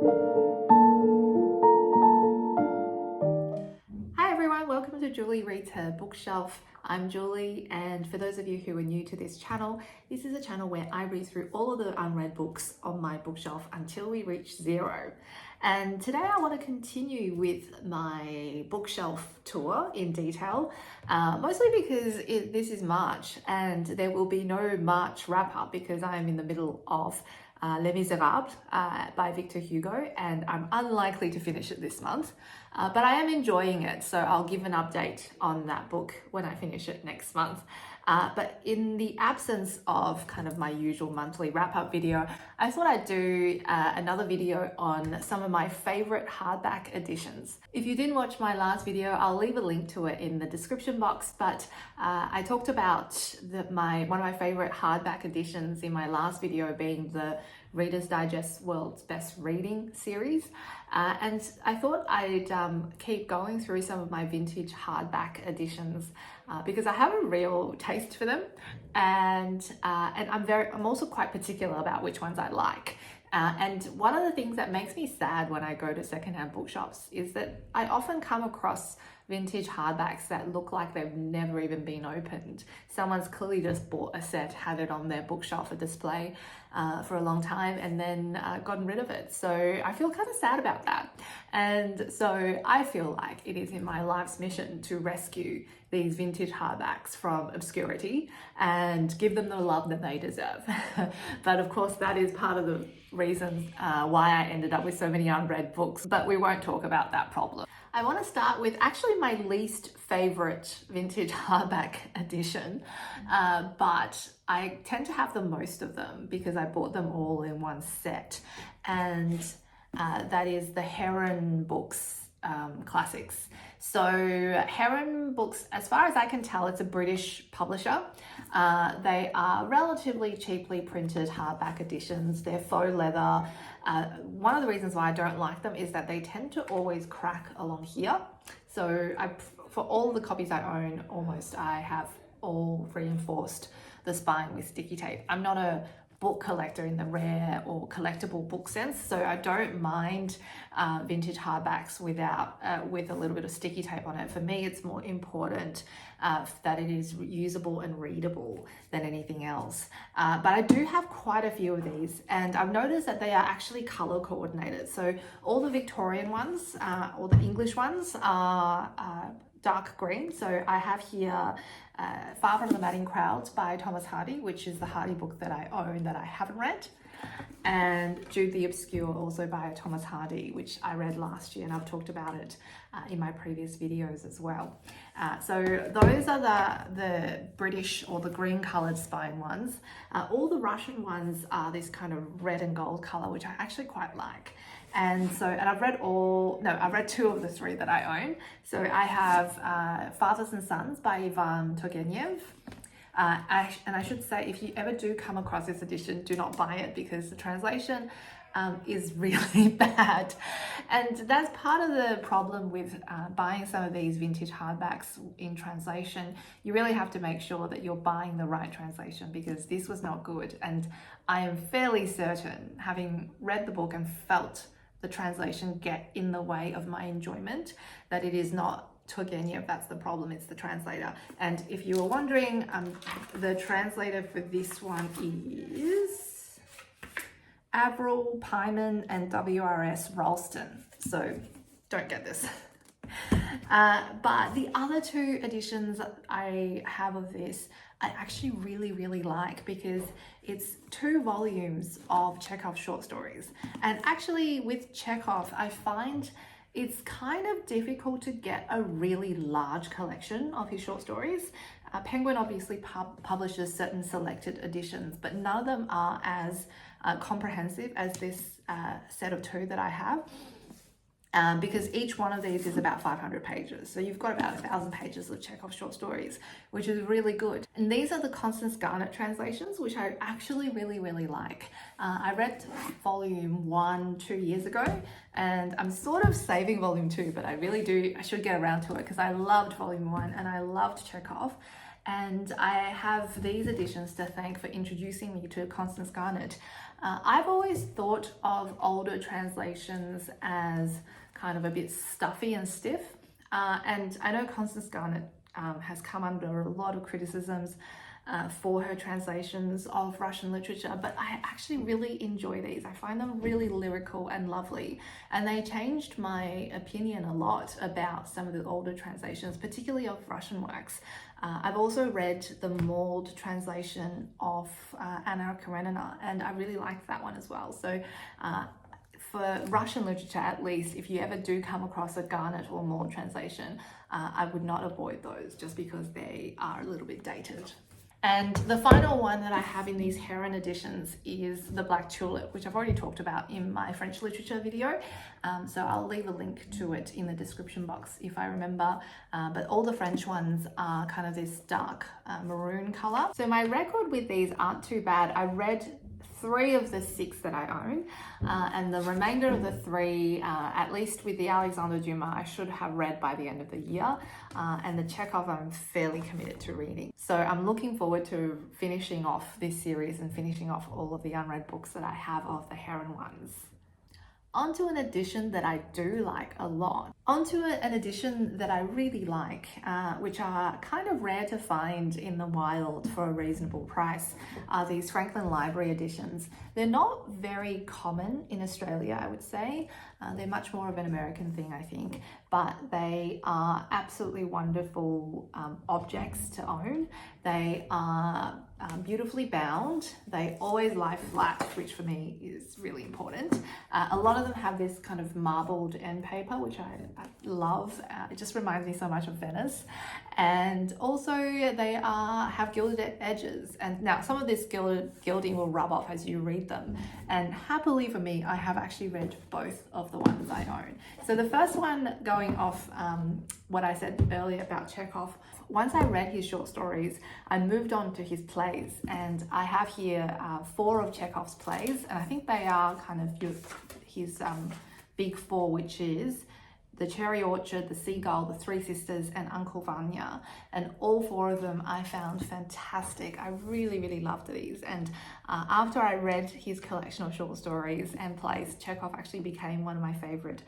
Hi everyone, welcome to Julie Reads Her Bookshelf. I'm Julie, and for those of you who are new to this channel, this is a channel where I read through all of the unread books on my bookshelf until we reach 0. And today I want to continue with my bookshelf tour in detail, mostly because this is March and there will be no March wrap up because I am in the middle of Les Miserables by Victor Hugo, and I'm unlikely to finish it this month, but I am enjoying it, so I'll give an update on that book when I finish it next month. But in the absence of kind of my usual monthly wrap-up video, I thought I'd do another video on some of my favorite hardback editions. If you didn't watch my last video, I'll leave a link to it in the description box, but I talked about one of my favorite hardback editions in my last video being the Reader's Digest World's Best Reading series. And I thought I'd keep going through some of my vintage hardback editions because I have a real taste for them, and I'm also quite particular about which ones I like. And one of the things that makes me sad when I go to secondhand bookshops is that I often come across vintage hardbacks that look like they've never even been opened. Someone's clearly just bought a set, had it on their bookshelf for display for a long time, and then gotten rid of it. So I feel kind of sad about that. And so I feel like it is in my life's mission to rescue these vintage hardbacks from obscurity and give them the love that they deserve. But of course, that is part of the reason why I ended up with so many unread books, but we won't talk about that problem. I want to start with actually my least favorite vintage hardback edition, but I tend to have the most of them because I bought them all in one set, and that is the Heron Books classics. So Heron Books, as far as I can tell, it's a British publisher. They are relatively cheaply printed hardback editions. They're faux leather. One of the reasons why I don't like them is that they tend to always crack along here. So for all the copies I own, almost, I have all reinforced the spine with sticky tape. I'm not a book collector in the rare or collectible book sense, so I don't mind vintage hardbacks with a little bit of sticky tape on it. For me, it's more important that it is usable and readable than anything else. But I do have quite a few of these, and I've noticed that they are actually color coordinated. So all the Victorian ones, or the English ones, are dark green. So I have here Far From the Madding Crowd by Thomas Hardy, which is the Hardy book that I own that I haven't read, and Jude the Obscure, also by Thomas Hardy, which I read last year, and I've talked about it in my previous videos as well. So those are the British or the green coloured spine ones. All the Russian ones are this kind of red and gold colour, which I actually quite like. And I've read I've read 2 of the 3 that I own. So I have Fathers and Sons by Ivan Turgenev. And I should say, if you ever do come across this edition, do not buy it because the translation is really bad. And that's part of the problem with buying some of these vintage hardbacks in translation. You really have to make sure that you're buying the right translation, because this was not good. And I am fairly certain, having read the book and felt the translation get in the way of my enjoyment, that it is not Turgenev that's the problem, it's the translator. And if you were wondering, the translator for this one is Avril Pyman and W.R.S. Ralston. So don't get this. But the other 2 editions I have of this, I actually really like, because it's 2 volumes of Chekhov short stories. And actually with Chekhov, I find it's kind of difficult to get a really large collection of his short stories. Penguin obviously publishes certain selected editions, but none of them are as comprehensive as this set of 2 that I have. Because each one of these is about 500 pages. So you've got about 1,000 pages of Chekhov short stories, which is really good. And these are the Constance Garnett translations, which I actually really like. I read volume 1 2 years ago, and I'm sort of saving volume 2, but I should get around to it because I loved volume 1 and I loved Chekhov. And I have these editions to thank for introducing me to Constance Garnett. I've always thought of older translations as kind of a bit stuffy and stiff. And I know Constance Garnett has come under a lot of criticisms for her translations of Russian literature, but I actually really enjoy these. I find them really lyrical and lovely, and they changed my opinion a lot about some of the older translations, particularly of Russian works. I've also read the mauled translation of Anna Karenina, and I really liked that one as well. So for Russian literature, at least, if you ever do come across a Garnet or mauled translation, I would not avoid those just because they are a little bit dated. And the final one that I have in these Heron editions is The Black Tulip, which I've already talked about in my French literature video. So I'll leave a link to it in the description box if I remember. But all the French ones are kind of this dark maroon color. So my record with these aren't too bad. I read 3 of the 6 that I own, and the remainder of the 3, at least with the Alexandre Dumas, I should have read by the end of the year, and the Chekhov I'm fairly committed to reading. So I'm looking forward to finishing off this series and finishing off all of the unread books that I have of the Heron ones. Onto an edition that I do like a lot. Onto an edition that I really like, which are kind of rare to find in the wild for a reasonable price, are these Franklin Library editions. They're not very common in Australia, I would say. They're much more of an American thing, I think, but they are absolutely wonderful objects to own. They are beautifully bound. They always lie flat, which for me is really important. A lot of them have this kind of marbled end paper, which I love. It just reminds me so much of Venice. And also they have gilded edges. And now some of this gilding will rub off as you read them. And happily for me, I have actually read both of the ones I own. So the first one, going off what I said earlier about Chekhov, once I read his short stories, I moved on to his plays, and I have here 4 of Chekhov's plays, and I think they are kind of his big 4, which is The Cherry Orchard, The Seagull, The Three Sisters, and Uncle Vanya. And all 4 of them I found fantastic. I really, really loved these. And after I read his collection of short stories and plays, Chekhov actually became one of my favorite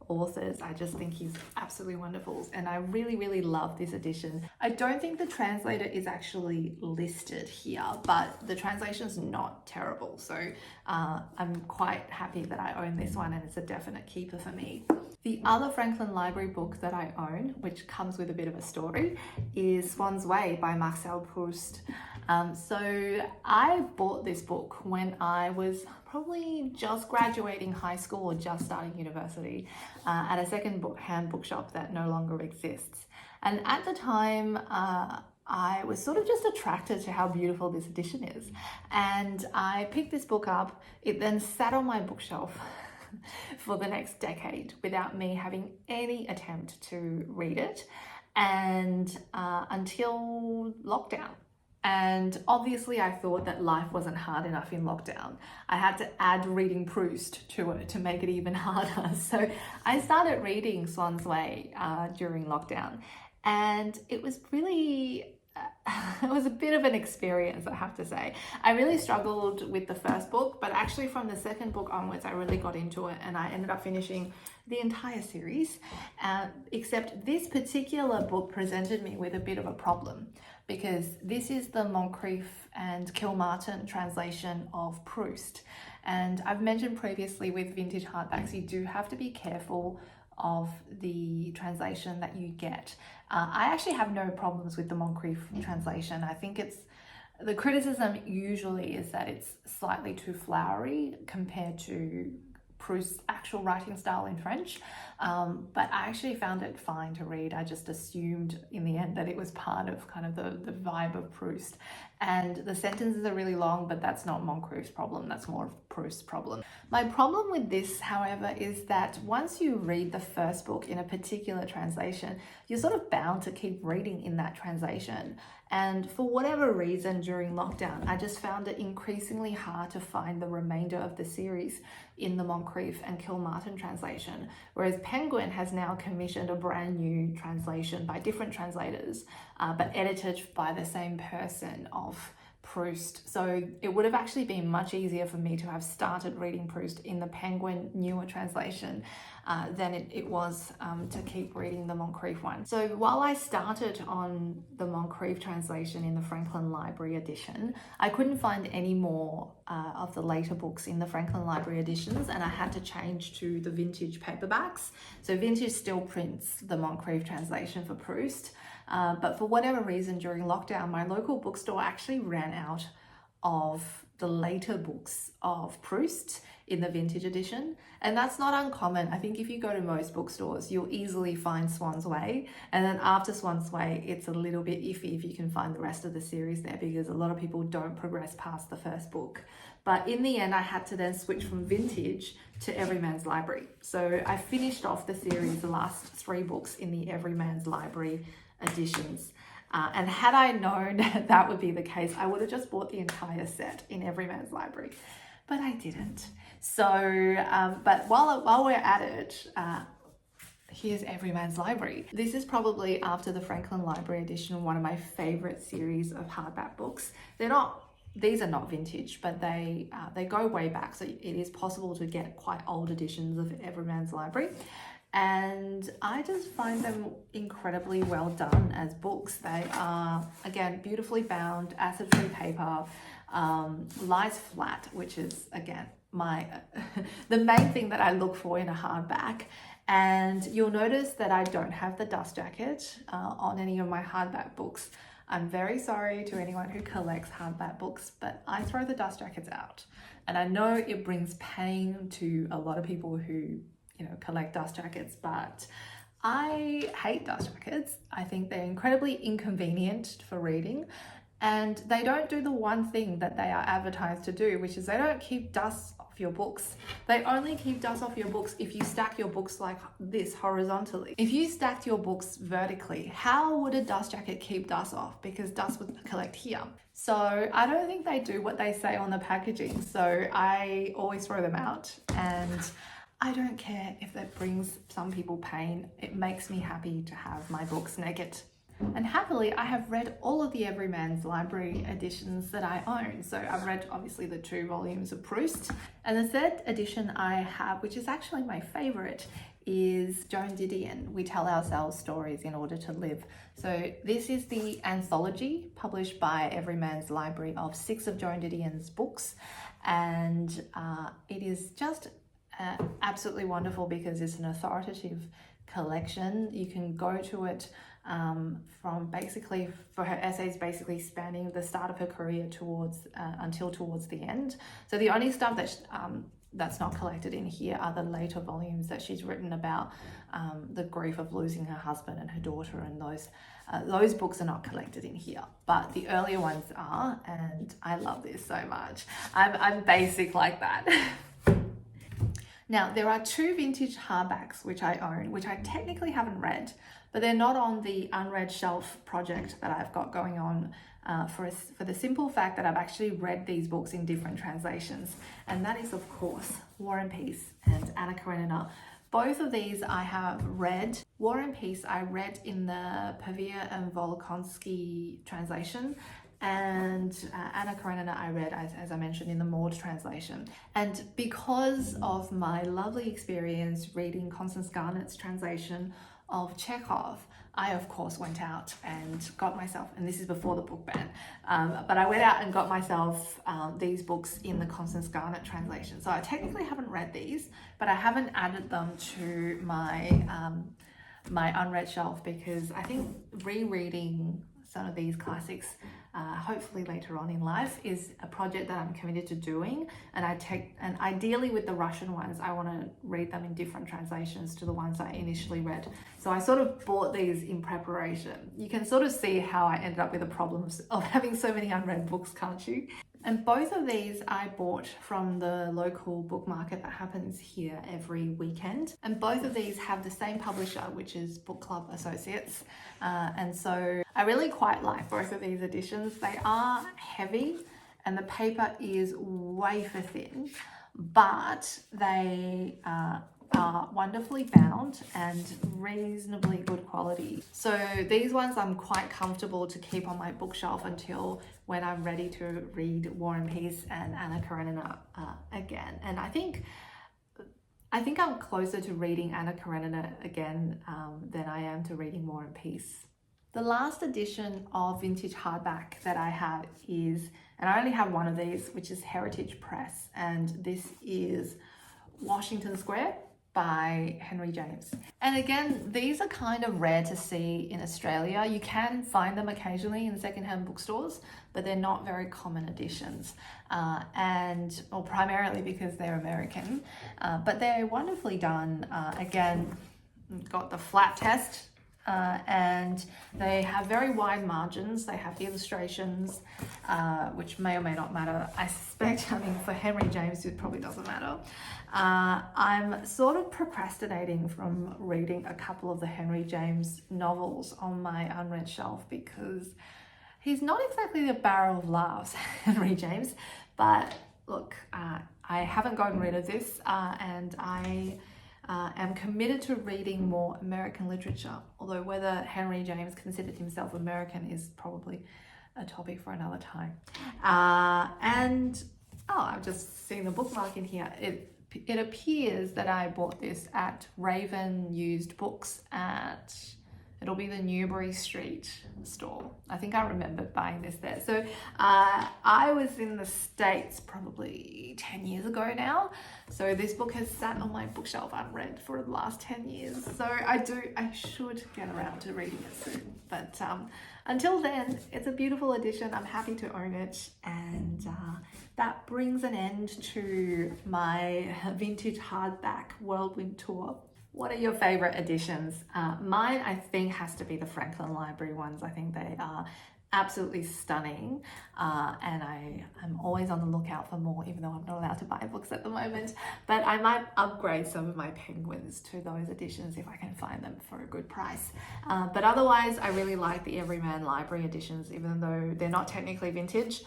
authors. I just think he's absolutely wonderful, and I really, really love this edition. I don't think the translator is actually listed here, but the translation's not terrible, so I'm quite happy that I own this one, and it's a definite keeper for me. The other Franklin Library book that I own, which comes with a bit of a story, is Swans Way by Marcel Proust. So I bought this book when I was probably just graduating high school or just starting university at a second-hand bookshop that no longer exists. And at the time, I was sort of just attracted to how beautiful this edition is. And I picked this book up. It then sat on my bookshelf for the next decade without me having any attempt to read it, and until lockdown. And obviously I thought that life wasn't hard enough in lockdown. I had to add reading Proust to it to make it even harder. So I started reading Swans Way during lockdown, and it was really it was a bit of an experience, I have to say. I really struggled with the first book, but actually from the second book onwards, I really got into it, and I ended up finishing the entire series. Except this particular book presented me with a bit of a problem, because this is the Moncrief and Kilmartin translation of Proust. And I've mentioned previously with vintage hardbacks, you do have to be careful of the translation that you get. I actually have no problems with the Moncrief translation. I think the criticism usually is that it's slightly too flowery compared to Proust's actual writing style in French, but I actually found it fine to read. I just assumed in the end that it was part of kind of the vibe of Proust. And the sentences are really long, but that's not Moncrief's problem, that's more of Proust's problem. My problem with this, however, is that once you read the first book in a particular translation, you're sort of bound to keep reading in that translation. And for whatever reason during lockdown, I just found it increasingly hard to find the remainder of the series in the Moncrief and Kilmartin translation, whereas Penguin has now commissioned a brand new translation by different translators, but edited by the same person of Proust. So it would have actually been much easier for me to have started reading Proust in the Penguin newer translation than it was to keep reading the Moncrief one. So while I started on the Moncrief translation in the Franklin Library edition, I couldn't find any more of the later books in the Franklin Library editions, and I had to change to the vintage paperbacks. So Vintage still prints the Moncrief translation for Proust, but for whatever reason during lockdown, my local bookstore actually ran out of the later books of Proust in the vintage edition. And that's not uncommon. I think if you go to most bookstores, you'll easily find Swans Way. And then after Swans Way, it's a little bit iffy if you can find the rest of the series there, because a lot of people don't progress past the first book. But in the end, I had to then switch from vintage to Everymans Library. So I finished off the series, the last 3 books in the Everymans Library editions. And had I known that would be the case, I would have just bought the entire set in Everyman's Library, but I didn't. So, but while we're at it, here's Everyman's Library. This is probably, after the Franklin Library edition, one of my favorite series of hardback books. These are not vintage, but they go way back. So it is possible to get quite old editions of Everyman's Library. And I just find them incredibly well done as books. They are, again, beautifully bound, acid-free paper, lies flat, which is, again, the main thing that I look for in a hardback. And you'll notice that I don't have the dust jacket on any of my hardback books. I'm very sorry to anyone who collects hardback books, but I throw the dust jackets out. And I know it brings pain to a lot of people who collect dust jackets, but I hate dust jackets. I think they're incredibly inconvenient for reading, and they don't do the one thing that they are advertised to do, which is they don't keep dust off your books. They only keep dust off your books if you stack your books like this horizontally. If you stacked your books vertically, how would a dust jacket keep dust off? Because dust would collect here. So I don't think they do what they say on the packaging. So I always throw them out, and I don't care if that brings some people pain. It makes me happy to have my books naked. And happily, I have read all of the Everyman's Library editions that I own. So I've read obviously the 2 volumes of Proust. And the 3rd edition I have, which is actually my favorite, is Joan Didan, We Tell Ourselves Stories in Order to Live. So this is the anthology published by Everyman's Library of 6 of Joan Didan's books. And it is just absolutely wonderful because it's an authoritative collection. You can go to it from basically, for her essays, basically spanning the start of her career until towards the end. So the only stuff that's not collected in here are the later volumes that she's written about the grief of losing her husband and her daughter, and those books are not collected in here, but the earlier ones are, and I love this so much. I'm basic like that. Now, there are 2 vintage hardbacks which I own, which I technically haven't read, but they're not on the unread shelf project that I've got going on for the simple fact that I've actually read these books in different translations. And that is, of course, War and Peace and Anna Karenina. Both of these I have read. War and Peace I read in the Pavia and Volkonsky translation, and Anna Karenina I read, as I mentioned, in the Maud translation. And because of my lovely experience reading Constance Garnett's translation of Chekhov, I of course went out and got myself, and this is before the book ban, but I went out and got myself these books in the Constance Garnett translation. So I technically haven't read these, but I haven't added them to my unread shelf because I think rereading some of these classics hopefully later on in life is a project that I'm committed to doing, and ideally with the Russian ones I want to read them in different translations to the ones I initially read. So I sort of bought these in preparation. You can sort of see how I ended up with the problems of having so many unread books, can't you? And both of these I bought from the local book market that happens here every weekend. And both of these have the same publisher, which is Book Club Associates. And so I really quite like both of these editions. They are heavy and the paper is wafer thin, but they are wonderfully bound and reasonably good quality. So these ones I'm quite comfortable to keep on my bookshelf until when I'm ready to read War and Peace and Anna Karenina again. And I think I'm closer to reading Anna Karenina again than I am to reading War and Peace. The last edition of vintage hardback that I have is, and I only have one of these, which is Heritage Press, and this is Washington Square by Henry James. And again, these are kind of rare to see in Australia. You can find them occasionally in secondhand bookstores, but they're not very common editions, primarily because they're American, but they're wonderfully done. Again, got the flat test, and they have very wide margins. They have illustrations, which may or may not matter. I suspect, for Henry James, it probably doesn't matter. I'm sort of procrastinating from reading a couple of the Henry James novels on my unread shelf because he's not exactly the barrel of laughs, Henry James. But look, I haven't gotten rid of this, and I am committed to reading more American literature, although whether Henry James considered himself American is probably a topic for another time. I've just seen the bookmark in here. It appears that I bought this at Raven Used Books at, it'll be the Newbury Street store. I think I remember buying this there. So I was in the States probably 10 years ago now. So this book has sat on my bookshelf unread for the last 10 years. So I should get around to reading it soon. But until then, it's a beautiful edition. I'm happy to own it. And that brings an end to my vintage hardback whirlwind tour. What are your favorite editions? Mine, I think, has to be the Franklin Library ones. I think they are absolutely stunning, and I'm always on the lookout for more, even though I'm not allowed to buy books at the moment. But I might upgrade some of my Penguins to those editions if I can find them for a good price. But otherwise, I really like the Everyman Library editions, even though they're not technically vintage.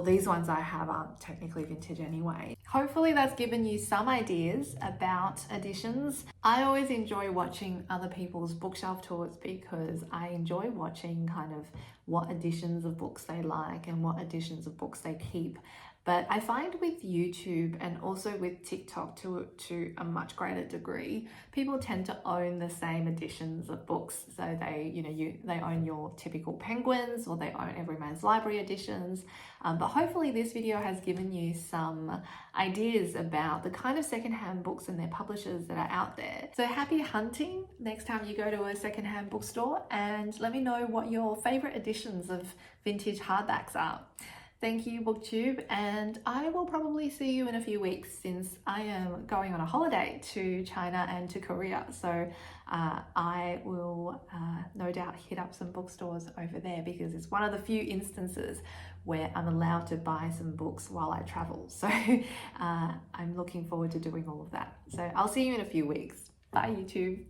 These ones I have aren't technically vintage anyway. Hopefully that's given you some ideas about editions. I always enjoy watching other people's bookshelf tours because I enjoy watching kind of what editions of books they like and what editions of books they keep. But I find with YouTube and also with TikTok to a much greater degree, people tend to own the same editions of books. So they own your typical Penguins, or they own Everymans Library editions. But hopefully this video has given you some ideas about the kind of secondhand books and their publishers that are out there. So happy hunting next time you go to a secondhand bookstore, and let me know what your favorite editions of vintage hardbacks are. Thank you, BookTube, and I will probably see you in a few weeks since I am going on a holiday to China and to Korea. So I will no doubt hit up some bookstores over there because it's one of the few instances where I'm allowed to buy some books while I travel. So I'm looking forward to doing all of that. So I'll see you in a few weeks. Bye, YouTube.